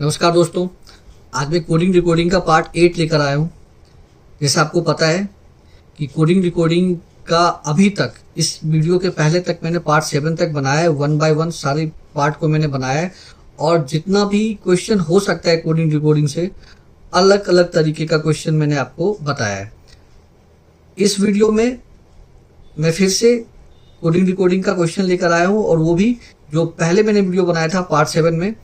नमस्कार दोस्तों, आज मैं कोडिंग रिकॉर्डिंग का पार्ट 8 लेकर आया हूँ। जैसे आपको पता है कि कोडिंग रिकॉर्डिंग का अभी तक इस वीडियो के पहले तक मैंने पार्ट 7 तक बनाया है। 1 बाय 1 सारे पार्ट को मैंने बनाया है और जितना भी क्वेश्चन हो सकता है कोडिंग रिकॉर्डिंग से अलग अलग तरीके का क्वेश्चन मैंने आपको बताया है। इस वीडियो में मैं फिर से कोडिंग रिकॉर्डिंग का क्वेश्चन लेकर आया हूँ और वो भी जो पहले मैंने वीडियो बनाया था पार्ट 7 में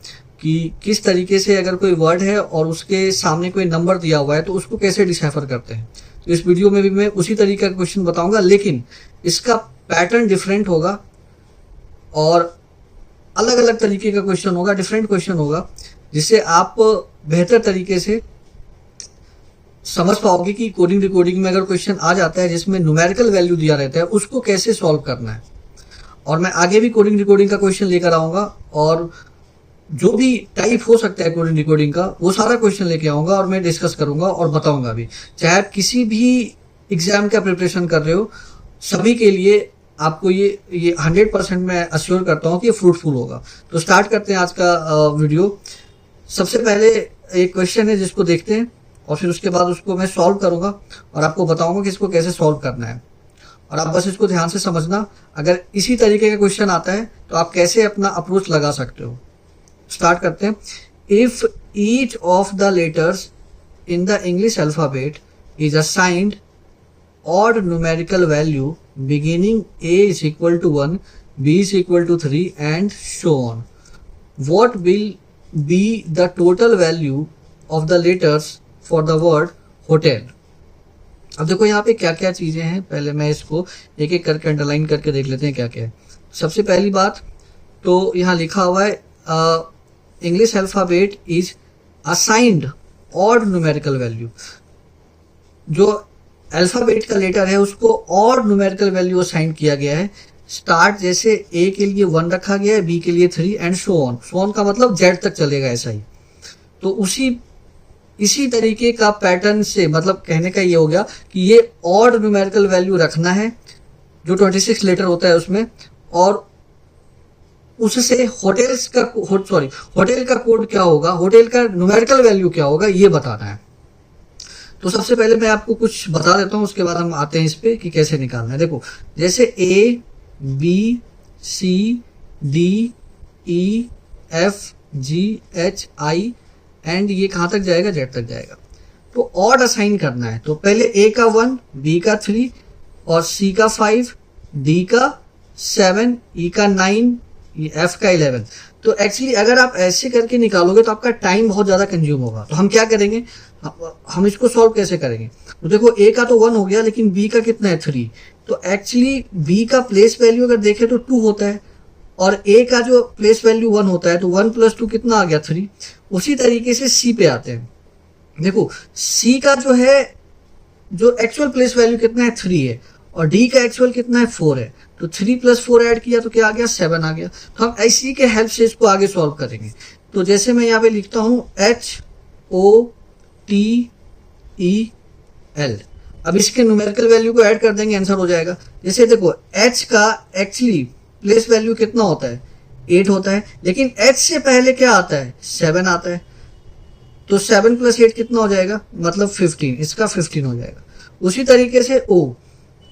कि किस तरीके से अगर कोई वर्ड है और उसके सामने कोई नंबर दिया हुआ है तो उसको कैसे डिसाइफर करते हैं। तो इस वीडियो में भी मैं उसी तरीके का क्वेश्चन बताऊंगा, लेकिन इसका पैटर्न डिफरेंट होगा और अलग अलग तरीके का क्वेश्चन होगा, डिफरेंट क्वेश्चन होगा, जिससे आप बेहतर तरीके से समझ पाओगे कि कोडिंग रिकॉर्डिंग में अगर क्वेश्चन आ जाता है जिसमें न्यूमेरिकल वैल्यू दिया रहता है उसको कैसे सॉल्व करना है। और मैं आगे भी कोडिंग रिकॉर्डिंग का क्वेश्चन लेकर आऊंगा और जो भी टाइप हो सकता है कोडिंग रिकॉर्डिंग का वो सारा क्वेश्चन लेके आऊंगा और मैं डिस्कस करूंगा और बताऊंगा भी। चाहे आप किसी भी एग्जाम का प्रिपरेशन कर रहे हो, सभी के लिए आपको ये 100% मैं अश्योर करता हूं कि ये फ्रूटफुल होगा। तो स्टार्ट करते हैं आज का वीडियो। सबसे पहले एक क्वेश्चन है जिसको देखते हैं और फिर उसके बाद उसको मैं सॉल्व करूंगा और आपको बताऊंगा कि इसको कैसे सॉल्व करना है। और आप बस इसको ध्यान से समझना, अगर इसी तरीके का क्वेश्चन आता है तो आप कैसे अपना अप्रोच लगा सकते हो। स्टार्ट करते हैं। If each of the letters in the English alphabet is assigned odd numerical value beginning A is equal to 1, B is equal to 3 and so on, what will be the total value of the letters for the word hotel? अब देखो यहाँ पे क्या क्या चीजें हैं, पहले मैं इसको एक एक करके अंडरलाइन करके देख लेते हैं क्या क्या है। सबसे पहली बात तो यहाँ लिखा हुआ है English alphabet is assigned odd numerical value. जो अल्फाबेट का लेटर है उसको ऑड न्यूमेरिकल वैल्यू असाइन किया गया है। स्टार्ट जैसे ए के लिए 1 रखा गया है, बी के लिए 3 and so on. So on का मतलब जेड तक चलेगा, ऐसा ही। तो इसी तरीके का पैटर्न से मतलब कहने का ये हो गया कि ये ऑड न्यूमेरिकल वैल्यू रखना है जो 26 लेटर होता है उसमें, और उससे होटल का कोड क्या होगा, होटल का न्यूमेरिकल वैल्यू क्या होगा, ये बताना है। तो सबसे पहले मैं आपको कुछ बता देता हूं, उसके बाद हम आते हैं इस पे कि कैसे निकालना है। देखो जैसे A B C D E F G H I and ये कहां तक जाएगा, जेड तक जाएगा। तो ऑड असाइन करना है तो पहले A का 1, B का 3 और C का 5, D का 7, E का 9, F का 11। तो एक्चुअली अगर आप ऐसे करके निकालोगे तो आपका टाइम बहुत ज्यादा कंज्यूम होगा। तो हम क्या करेंगे, हम इसको सॉल्व कैसे करेंगे। तो देखो A का तो 1 हो गया, लेकिन B का कितना है 3। तो एक्चुअली B का प्लेस वैल्यू अगर देखें तो 2 होता है और A का जो प्लेस वैल्यू 1 होता है, तो 1 + 2 कितना आ गया 3। उसी तरीके से C पे आते हैं। देखो C का जो है जो एक्चुअल प्लेस वैल्यू कितना है 3 है और D का एक्चुअल कितना है 4 है। तो 3 + 4 ऐड किया तो क्या आ गया, 7 आ गया। तो हम इसी के हेल्प से इसको आगे सॉल्व करेंगे। तो जैसे मैं यहाँ पे लिखता हूं HOTEL। अब इसके न्यूमेरिकल वैल्यू को ऐड कर देंगे, आंसर हो जाएगा। जैसे देखो H का एक्चुअली प्लेस वैल्यू कितना होता है, 8 होता है, लेकिन H से पहले क्या आता है, 7 आता है। तो 7 + 8 कितना हो जाएगा, मतलब 15। इसका 15 हो जाएगा। उसी तरीके से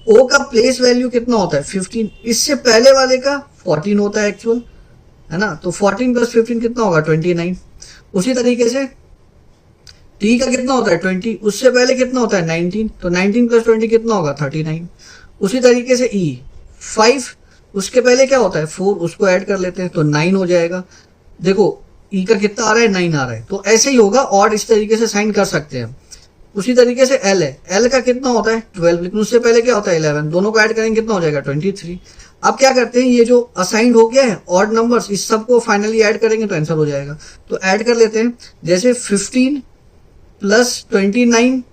O का प्लेस वैल्यू कितना होता है 15। इससे पहले वाले का 14 होता है एक्चुअल, है ना। तो 14 + 15 कितना होगा, 29। उसी तरीके से T का कितना होता है 20, उससे पहले कितना होता है 19। तो 19 + 20 कितना होगा 39। उसी तरीके से E 5, उसके पहले क्या होता है 4, उसको ऐड कर लेते हैं तो 9 हो जाएगा। देखो E का कितना आ रहा है, 9 आ रहा है। तो ऐसे ही होगा, और इस तरीके से साइन कर सकते हैं। उसी तरीके से L है, L का कितना होता है 12, लेकिन उससे पहले क्या होता है 11। दोनों को ऐड करेंगे कितना हो जाएगा 23। अब क्या करते हैं, ये जो असाइंड हो गया है ऑड नंबर्स, इस सबको फाइनली ऐड करेंगे तो आंसर हो जाएगा। तो ऐड कर लेते हैं। जैसे 15 + 29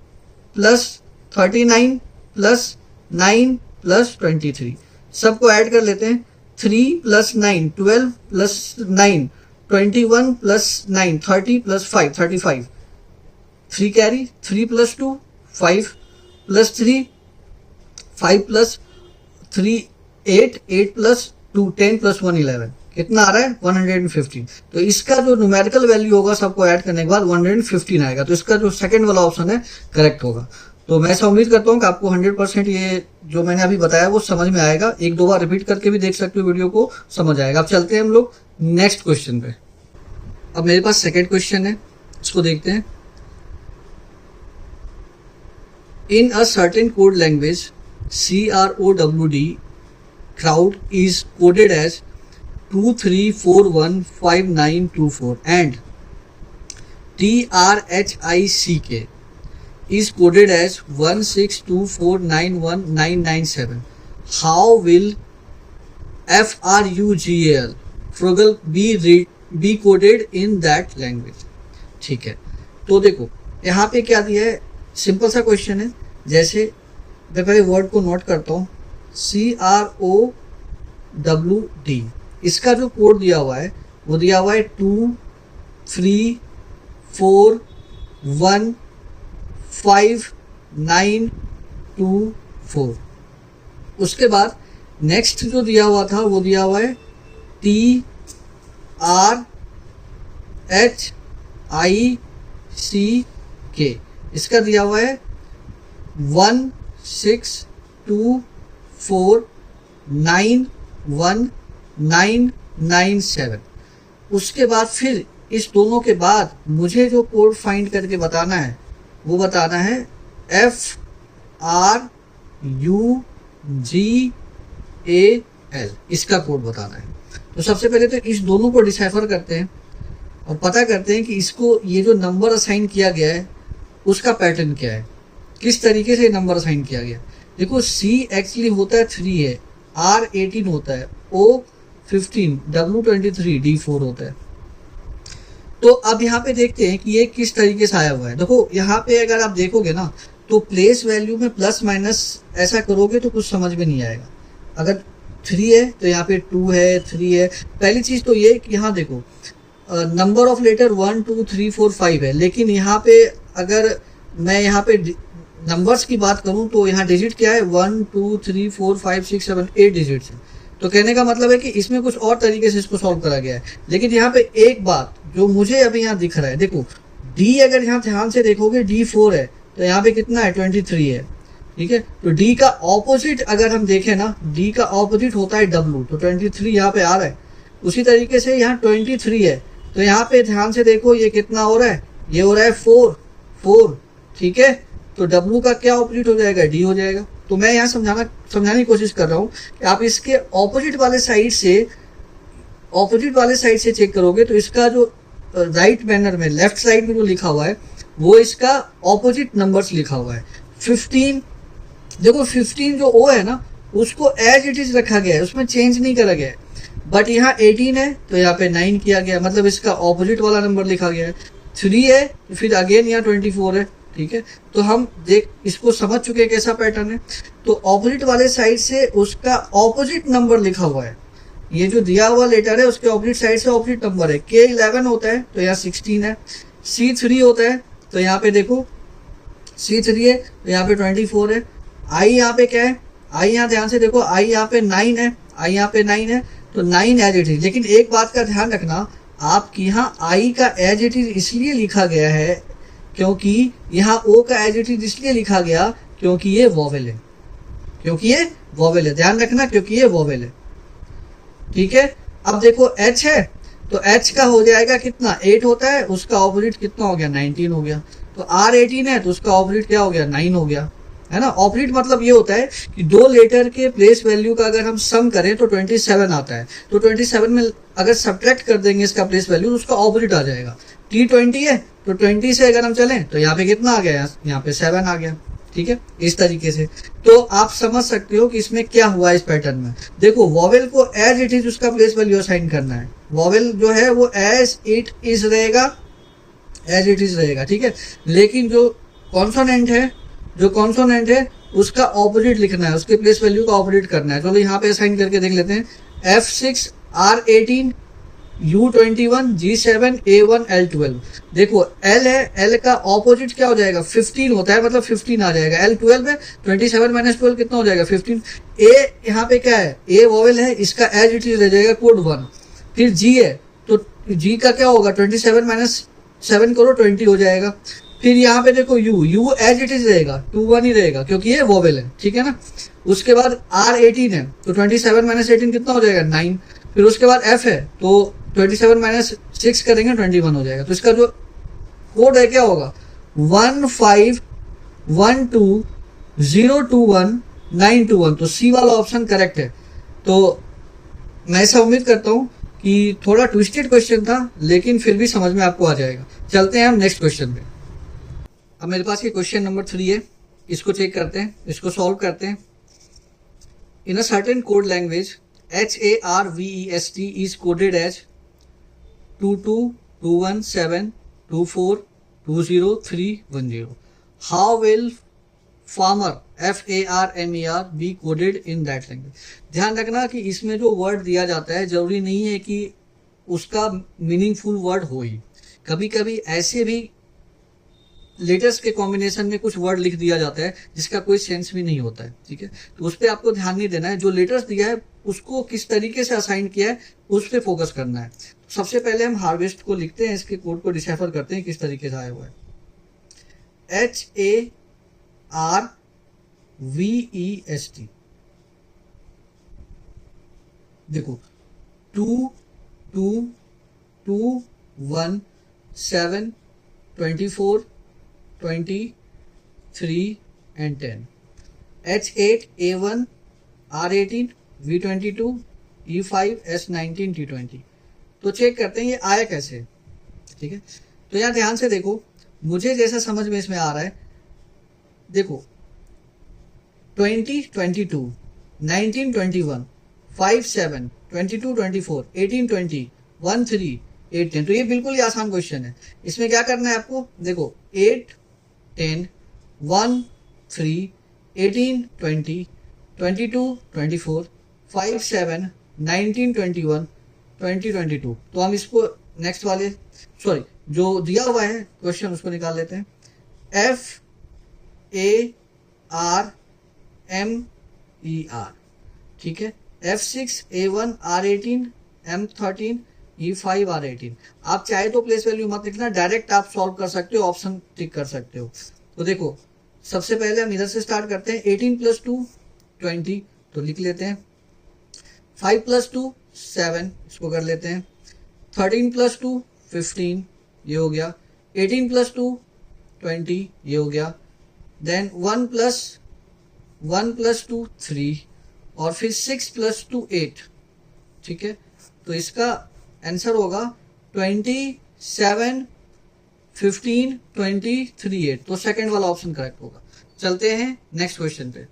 + 39 + 9 + 23, सबको ऐड कर लेते हैं। 3 + 9 12 + 9 21 + 9 30 + 5 35। 3 कैरी, 3 + 2 5 + 3 5 + 3 8 8 + 2 10 + 1 11। कितना आ रहा है 115। तो इसका जो न्यूमेरिकल वैल्यू होगा सबको ऐड करने के बाद 115 आएगा। तो इसका जो सेकंड वाला ऑप्शन है करेक्ट होगा। तो मैं ऐसा उम्मीद करता हूँ कि आपको 100% ये जो मैंने अभी बताया वो समझ में आएगा। एक दो बार रिपीट करके भी देख सकते हो वीडियो को, समझ आएगा। अब चलते हैं हम लोग नेक्स्ट क्वेश्चन पे। अब मेरे पास सेकंड क्वेश्चन है, इसको देखते हैं। In a certain code language CROWD crowd is coded as 23415924 and TRHICK is coded as 162491997. How will FRUGAL frugal be coded in that language? ठीक है, तो देखो यहाँ पे क्या दिया है, सिंपल सा क्वेश्चन है। जैसे मैं पहले वर्ड को नोट करता हूँ, CROWD, इसका जो कोड दिया हुआ है वो दिया हुआ है 23415924। उसके बाद नेक्स्ट जो दिया हुआ था वो दिया हुआ है TRHICK, इसका दिया हुआ है 162491997। उसके बाद फिर इस दोनों के बाद मुझे जो कोड फाइंड करके बताना है वो बताना है FRUGAL, इसका कोड बताना है। तो सबसे पहले तो इस दोनों को डिसाइफर करते हैं और पता करते हैं कि इसको ये जो नंबर असाइन किया गया है उसका पैटर्न क्या है, किस तरीके से नंबर असाइन किया गया। देखो C एक्चुअली होता है 3 है, R 18 होता है, O 15, W 23, D 4 होता है। तो अब यहाँ पे देखते हैं कि ये किस तरीके से आया हुआ है। देखो यहाँ पे अगर आप देखोगे ना तो प्लेस वैल्यू में प्लस माइनस ऐसा करोगे तो कुछ समझ में नहीं आएगा। अगर 3 है तो यहाँ पे 2 है, 3 है। पहली चीज तो ये कि यहाँ देखो नंबर ऑफ लेटर 1 2 3 4 5 है, लेकिन यहाँ पे अगर मैं यहाँ पे नंबर्स की बात करूं तो यहाँ डिजिट क्या है 1 2 3 4 5 6 7 8 डिजिट्स है। तो कहने का मतलब है कि इसमें कुछ और तरीके से इसको सॉल्व करा गया है। लेकिन यहाँ पे एक बात जो मुझे अभी यहाँ दिख रहा है, देखो D अगर यहाँ ध्यान से देखोगे D 4 है तो यहाँ पे कितना है 23 है, ठीक है। तो D का ऑपोजिट अगर हम देखें ना, D का ऑपोजिट होता है W, तो 23 यहाँ पे आ रहा है। उसी तरीके से यहाँ 23 है तो यहाँ पे ध्यान से देखो ये कितना हो रहा है, ये हो रहा है 4, ठीक है। तो W का क्या ऑपोजिट हो जाएगा, D हो जाएगा। तो मैं यहाँ समझाने की कोशिश कर रहा हूँ कि आप इसके ऑपोजिट वाले साइड से चेक करोगे तो इसका जो राइट मैनर में लेफ्ट साइड में जो लिखा हुआ है वो इसका ऑपोजिट नंबर्स लिखा हुआ है। 15, देखो 15 जो O है ना उसको एज इट इज रखा गया है, उसमें चेंज नहीं करा गया है। बट यहाँ 18 है तो यहाँ पे 9 किया गया, मतलब इसका ऑपोजिट वाला नंबर लिखा गया है। 3 है तो फिर अगेन यहाँ 24 है, ठीक है। तो हम इसको समझ चुके कैसा पैटर्न है। तो ऑपोजिट वाले साइड से उसका ऑपोजिट नंबर लिखा हुआ है, ये जो दिया हुआ लेटर है उसके ऑपोजिट साइड से ऑपोजिट नंबर है। K 11 होता है तो यहाँ 16 है। C 3 होता है तो यहाँ पे देखो C 3 है तो यहाँ पे 24 है। I यहाँ पे क्या है, I यहाँ ध्यान से देखो, I यहाँ पे 9 है, I यहाँ पे 9 है तो 9 एज इट इज। लेकिन एक बात का ध्यान रखना, आपकी यहाँ I का एज इट इज इसलिए लिखा गया है क्योंकि यहाँ O का एज इट इज इसलिए लिखा गया क्योंकि ये वोवेल है, ध्यान रखना, क्योंकि ये वोवेल है, ठीक है। अब देखो H है तो H का हो जाएगा कितना, 8 होता है, उसका ऑपोजिट कितना हो गया, 19 हो गया। तो R 18 है तो उसका ऑपोजिट क्या हो गया, 9 हो गया, है ना। ऑपोजिट मतलब ये होता है कि दो लेटर के प्लेस वैल्यू का अगर हम सम करें तो 27 आता है। तो 27 में अगर सब्ट्रैक्ट कर देंगे इसका प्लेस वैल्यू तो उसका ऑपोजिट आ जाएगा। T 20 है तो 20 से अगर हम चलें तो यहाँ पे कितना आ गया, यहाँ पे 7 आ गया, ठीक है। इस तरीके से तो आप समझ सकते हो कि इसमें क्या हुआ इस पैटर्न में। देखो वोवेल को एज इट इज उसका प्लेस वैल्यू असाइन करना है। वोवेल जो है वो एज इट इज रहेगा, ठीक है। लेकिन जो कॉन्सोनेंट है उसका ऑपोजिट लिखना है, उसके प्लेस वैल्यू का ऑपोजिट करना है। चलो यहाँ पे असाइन करके देख लेते हैं। F6 R18 U21 G7 A1 L12। देखो L है, L का ऑपोजिट क्या हो जाएगा, 15 होता है, मतलब 15 आ जाएगा। L12 है, 27 - 12 कितना हो जाएगा, 15। A यहाँ पे क्या है, A वोवेल है, इसका एज इट इज रह जाएगा कोड 1। फिर जी है तो जी का क्या होगा, 27 माइनस 7 करो 20 हो जाएगा। फिर यहाँ पे देखो यू एज इट इज रहेगा, 2 1 ही रहेगा क्योंकि ये वोवेल है, ठीक है ना। उसके बाद आर 18 है तो 27 माइनस 18 कितना हो जाएगा, 9। फिर उसके बाद एफ है तो 27 माइनस 6 करेंगे 21 हो जाएगा। तो इसका जो कोड है क्या होगा, 1512021 तो सी वाला ऑप्शन करेक्ट है। तो मैं ऐसा उम्मीद करता हूँ कि थोड़ा ट्विस्टेड क्वेश्चन था लेकिन फिर भी समझ में आपको आ जाएगा। चलते हैं हम नेक्स्ट क्वेश्चन पे। अब मेरे पास ये क्वेश्चन नंबर 3 है, इसको चेक करते हैं, इसको सॉल्व करते हैं। In a certain code language HARVEST is coded as 222172420310. How will farmer FARMER be coded in that language? ध्यान रखना कि इसमें जो वर्ड दिया जाता है जरूरी नहीं है कि उसका मीनिंगफुल वर्ड हो ही, कभी कभी ऐसे भी लेटर्स के कॉम्बिनेशन में कुछ वर्ड लिख दिया जाता है जिसका कोई सेंस भी नहीं होता है, ठीक है। तो उस पर आपको ध्यान नहीं देना है, जो लेटर्स दिया है उसको किस तरीके से असाइन किया है उस पर फोकस करना है। तो सबसे पहले हम हार्वेस्ट को लिखते हैं, इसके कोड को डिसाइफर करते हैं किस तरीके से आया हुआ है। HARVEST, देखो 22217243 and 10। H8A1 R18 V22 E5 S19 T20। तो चेक करते हैं ये आया कैसे, ठीक है। तो यहाँ ध्यान से देखो, मुझे जैसा समझ में इसमें आ रहा है, देखो 2022 1921 57 22 24 18 20 13 8 10। तो ये बिल्कुल ही आसान क्वेश्चन है। इसमें क्या करना है आपको, देखो 8 10 1 3 18 20 22 24 5 7 19 21 20 22। तो हम इसको नेक्स्ट वाले जो दिया हुआ है क्वेश्चन उसको निकाल लेते हैं। FARMER, ठीक है। F6A1 R18 M13 E5 R18। आप चाहे तो प्लेस वैल्यू मत लिखना, डायरेक्ट आप सॉल्व कर सकते हो, ऑप्शन टिक कर सकते हो। तो देखो सबसे पहले हम इधर से स्टार्ट करते हैं। 18 + 2 20 तो लिख लेते हैं। 5 + 2 7 इसको कर लेते हैं। 13 + 2 15 ये हो गया। 18 + 2 20 ये हो गया। देन 1 + 2 3 और फिर 6 + 2 8, ठीक है। तो इसका आंसर होगा 27 15 20 3 8। तो सेकंड वाला ऑप्शन करेक्ट होगा। चलते हैं नेक्स्ट क्वेश्चन पे।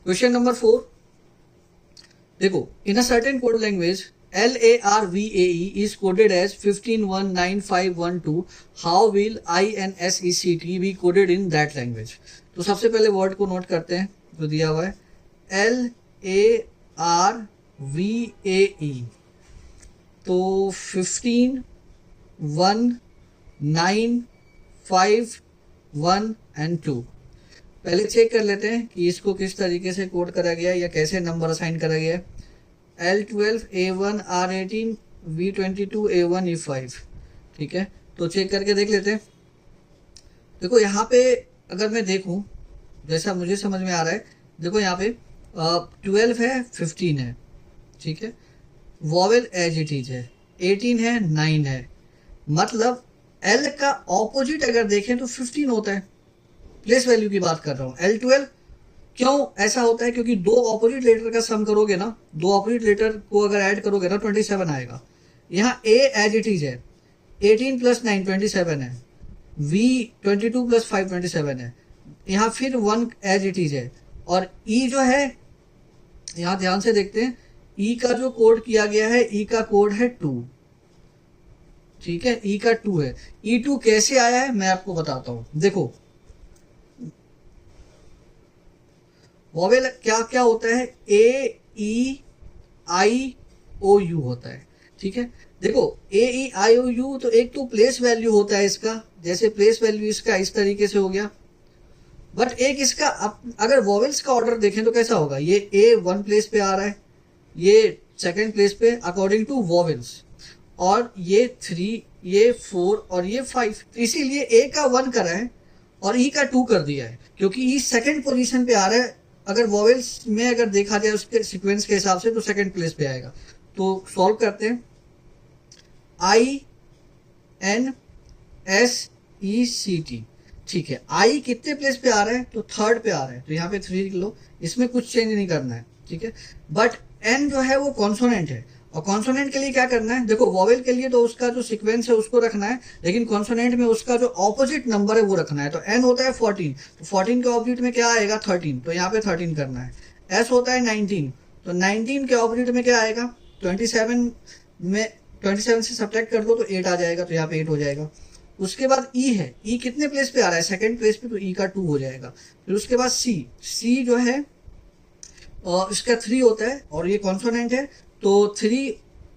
क्वेश्चन नंबर 4, देखो in a certain code language LARVAE is coded as 15195112. How will INSECT be coded in that language? तो सबसे पहले वर्ड को नोट करते हैं जो दिया हुआ है LARVAE। तो 15 1 9 5 1 and 2। पहले चेक कर लेते हैं कि इसको किस तरीके से कोड करा गया है या कैसे नंबर असाइन करा गया है। L12 A1 R18 V22 A1 E5, ठीक है। तो चेक करके देख लेते हैं। देखो यहाँ पे अगर मैं देखूं जैसा मुझे समझ में आ रहा है, देखो यहाँ पे 12 है 15 है, ठीक है। वॉवेल एज इट इज है, 18 है 9 है, मतलब L का ऑपोजिट अगर देखें तो 15 होता है। प्लेस वैल्यू की बात कर रहा हूँ। L12 क्यों ऐसा होता है, क्योंकि दो ऑपोजिट लेटर का सम करोगे ना, दो ऑपोजिट लेटर को अगर ऐड करोगे ना 27 आएगा। यहाँ A एज इट इज है, 18 + 9 27 है, V 22 + 5 27 है, यहाँ फिर 1 एज इट इज है, और E जो है यहाँ ध्यान से देखते हैं, E का जो कोड किया गया है, E का कोड है 2, ठीक है। E का 2 है। E2 कैसे आया है मैं आपको बताता हूँ। देखो वॉवेल क्या क्या होता है, AEIOU होता है, ठीक है। देखो AEIOU तो एक तो प्लेस वैल्यू होता है इसका, जैसे प्लेस वैल्यू इसका इस तरीके से हो गया। बट एक इसका अगर वॉवेल्स का ऑर्डर देखें तो कैसा होगा, ये A 1 प्लेस पे आ रहा है, ये सेकंड प्लेस पे अकॉर्डिंग टू वॉवेल्स, और ये 3, ये 4 और ये 5, इसीलिए ए का 1 करा है और ई का 2 कर दिया है, क्योंकि ई सेकंड पोजीशन पे आ रहा है। अगर वॉवेल्स में अगर देखा जाए उसके सीक्वेंस के हिसाब से तो सेकंड प्लेस पे आएगा। तो सॉल्व करते हैं। INSECT, ठीक है। आई कितने प्लेस पे आ रहा है, तो थर्ड पे आ रहा है, तो यहाँ पे 3 लिख लो, इसमें कुछ चेंज नहीं करना है, ठीक है। बट एन जो है वो कॉन्सोनेंट है, और कॉन्सोनेंट के लिए क्या करना है, देखो वॉवेल के लिए तो उसका जो सीक्वेंस है उसको रखना है, लेकिन कॉन्सोनेंट में उसका जो ऑपोजिट नंबर है वो रखना है। तो एन होता है 14, तो 14 के ऑपोजिट में क्या आएगा 13, तो यहाँ पे 13 करना है। एस होता है 19, तो 19 के ऑपोजिट में क्या आएगा 27 में 27 से सब्ट्रैक्ट कर दो तो 8 आ जाएगा, तो यहाँ पे 8 हो जाएगा। उसके बाद ई है, ई कितने प्लेस पे आ रहा है, सेकंड प्लेस पे, तो ई का 2 हो जाएगा। फिर उसके बाद सी जो है इसका 3 होता है और ये कॉन्सोनेंट है, तो 3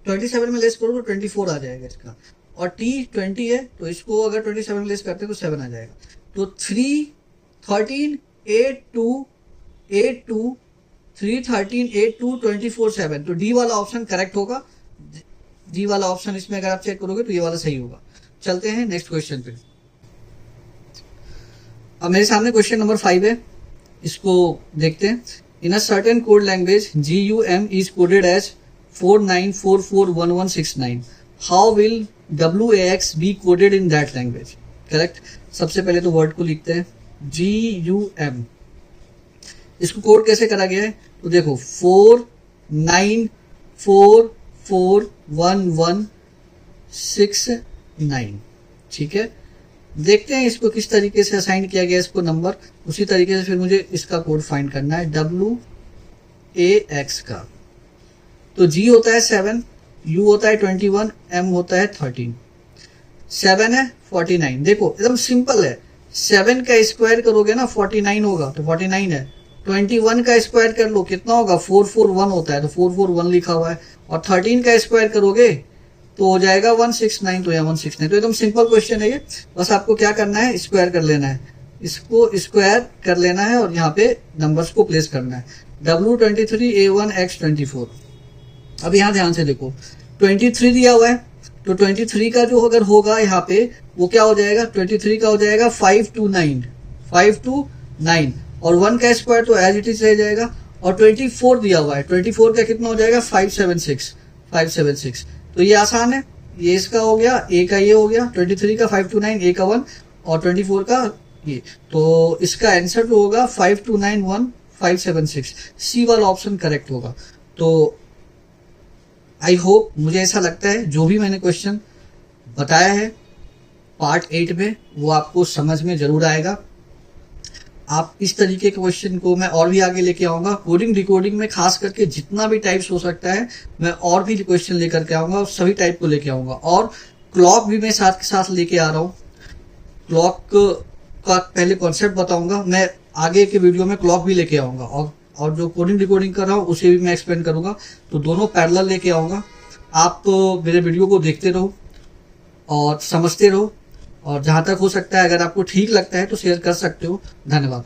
27 में लेस करो तो 24 आ जाएगा इसका। और टी 20 है, तो इसको अगर 27 में लेस करते हैं तो 7 आ जाएगा। तो 3 13 8 2 8 2 3 13 8 2 24 7, तो डी वाला ऑप्शन करेक्ट होगा। डी वाला ऑप्शन इसमें अगर आप चेक करोगे तो ये वाला सही होगा। चलते हैं नेक्स्ट क्वेश्चन पे। अब मेरे सामने क्वेश्चन नंबर 5 है, इसको देखते हैं। In a certain code language GUM is coded as 49441169, how will WAX be coded in that language. Correct. सबसे पहले तो वर्ड को लिखते हैं GUM, इसको कोड कैसे करा गया है, तो देखो 49441169, ठीक है। देखते हैं इसको किस तरीके से असाइन किया गया इसको नंबर, उसी तरीके से फिर मुझे इसका कोड फाइंड करना है WAX का। तो G होता है 7, U होता है 21, M होता है 13, 7 है 49। देखो एकदम सिंपल है, 7 का स्क्वायर करोगे ना 49 होगा, तो 49 है। 21 का स्क्वायर कर लो, कितना होगा 441 होता है, तो 441 लिखा हुआ है। और 13 का स्क्वायर करोगे तो हो जाएगा 169, तो यहाँ 169। तो एकदम सिंपल क्वेश्चन है ये, बस आपको क्या करना है स्क्वायर कर लेना है, इसको स्क्वायर कर लेना है और यहाँ पे नंबर्स को प्लेस करना है। W23 A1 X24। अब यहाँ ध्यान से देखो 23 दिया हुआ है, तो 23 का जो अगर होगा यहाँ पे वो क्या हो जाएगा, 23 का हो जाएगा 529 और 1 का स्क्वायर तो एज इट इज रह जाएगा। और 24 दिया हुआ है, 24 का कितना हो जाएगा 576। तो ये आसान है, ये इसका हो गया, ए का ये हो गया, 23 का 529, ए का 1 और 24 का ये, तो इसका आंसर जो होगा 5291,576, सी वाला ऑप्शन करेक्ट होगा। तो आई होप, मुझे ऐसा लगता है जो भी मैंने क्वेश्चन बताया है पार्ट 8 में वो आपको समझ में जरूर आएगा। आप इस तरीके के क्वेश्चन को मैं और भी आगे लेके आऊंगा। कोडिंग डिकोडिंग में खास करके जितना भी टाइप्स हो सकता है मैं और भी क्वेश्चन लेकर के आऊंगा और सभी टाइप को लेके आऊंगा। और क्लॉक भी मैं साथ के साथ लेके आ रहा हूँ, क्लॉक का पहले कॉन्सेप्ट बताऊंगा, मैं आगे के वीडियो में क्लॉक भी लेके आऊंगा और जो कोडिंग डिकोडिंग कर रहा हूँ उसे भी मैं एक्सप्लेन करूंगा। तो दोनों पैरेलल लेके आऊंगा। आप मेरे वीडियो को देखते रहो और समझते रहो, और जहां तक हो सकता है अगर आपको ठीक लगता है तो शेयर कर सकते हो। धन्यवाद।